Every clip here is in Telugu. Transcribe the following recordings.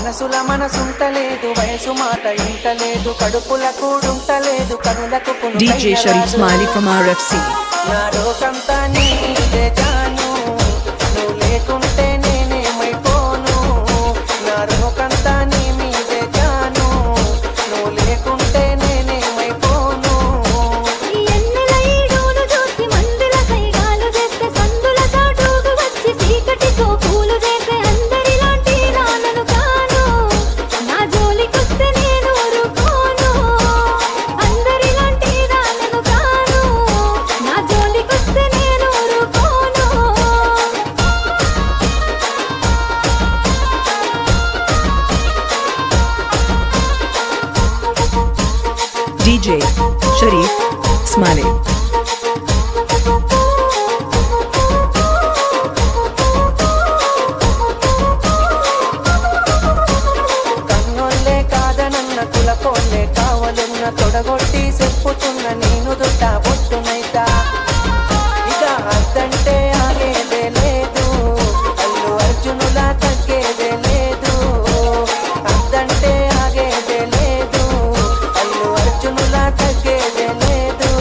మనసుల మనసుంటలేదు వయసు మాట ఇంటలేదు కడుపుల కూడుంటలేదు కనులకు DJ Sharif Smiley from RFC. నా రోకంతా నీదే జాను నువ్వు లేకుంటే నేనేమైపోను నా రోకంతా నీ మీదే జాను నువ్వు లేకుంటే నేనేమైపోను ఎన్నెల ఈడును చూసి మందుల సైగాలు చేస్తే సందుల చాటుకు వచ్చి చీకటితో పూలు చేసే అందరిలాంటి నాన్నను కాను నా జోలికొస్తే నేను ఊరుకోను అందరిలాంటి నాన్నను కాను నా జోలికొస్తే నేను ఊరుకోను DJ Sharif Smiley. కన్నోళ్ళే కాదనన్న కులపోళ్ళే కావలున్న తొడగొట్టి చెప్పుతున్న నేను దుట్ట బొట్టునైతా ఇక అద్దంటే ఆగేదే లేదు అల్లు అర్జునులా తగ్గేదే లేదు అద్దంటే ఆగేదే లేదు అల్లు అర్జునులా తగ్గేదే లేదు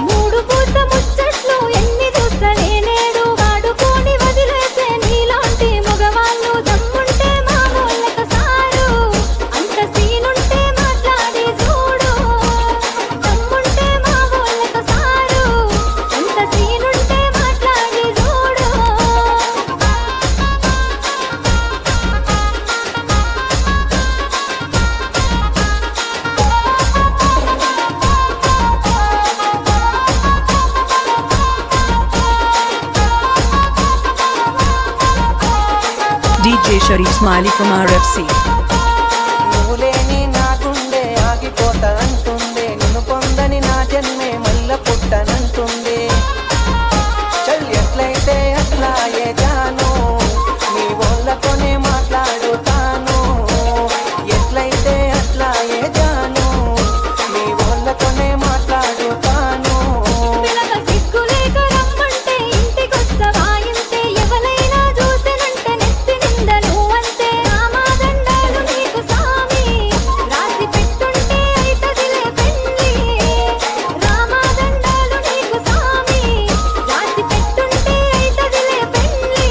మూడు పూట ముచ్చట్లు ఎన్ని చూస్తనే నేడు వాడుకొని వదిలేసే నీలాంటి మగవాళ్ళు దమ్ముంటే మా వాళ్ళకు సారు అంత సీనుంటే మాట్లాడి చూడు దమ్ముంటే మా వాళ్ళకు సారు అంత సీనుంటే మాట్లాడి చూడు DJ Sharif Smiley from RFC. నువ్వు లేని నా గుండె ఆగిపోతా అంటుంది నిన్ను పొందని నా జన్మే మల్ల పుట్టనంటుంది చల్ ఎట్లయితే అట్లా ఏ జాను నీ వాళ్ళతోనే మాట్లాడుతాను ఎట్లయితే అట్లా ఏ జాను నీ వాళ్ళతోనే మాట్లాడుతాను పిలక సిగ్గులేక రమ్మంటే ఇంటికొస్తవా ఇంతే ఎవరైనా చూసినంటే నెత్తి నింద నువ్వంతే రామాదండాలు నీకు సామి రాసి పెట్టుంటే అయితదిలే పెళ్ళి రామాదండాలు నీకు సామి రాసి పెట్టుంటే అయితదిలే పెళ్ళి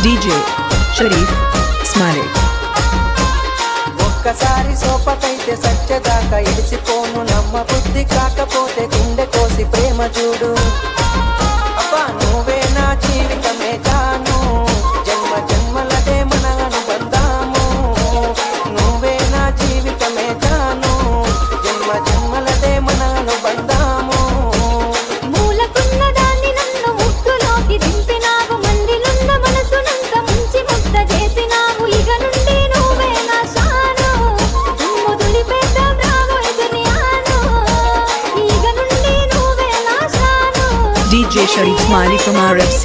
DJ Sharif Smiley. ఒక్కసారి సోపతైతే సత్యదాకా ఇడిసిపోను నమ్మ బుద్ధి కాకపోతే గుండె కోసి ప్రేమ చూడు అబ్బా నువ్వే నా జీవితమే జాను జన్మ జన్మలదే మన అనుబంధాము నువ్వే నా జీవితమే జాను జన్మ జన్మలదే మన అనుబంధాము మూలకున్న దాన్ని నన్ను ముక్కులోకి దింపినావు మందిలున్న మనసునంత ముంచి ముద్ద చేసినావు ఇక నుండి నువ్వే నా షాను దుమ్ము దులిపేద్దాం రాబోయే దునియాను ఇక నుండి నువ్వే నా షాను DJ Sharif Smiley from RFC.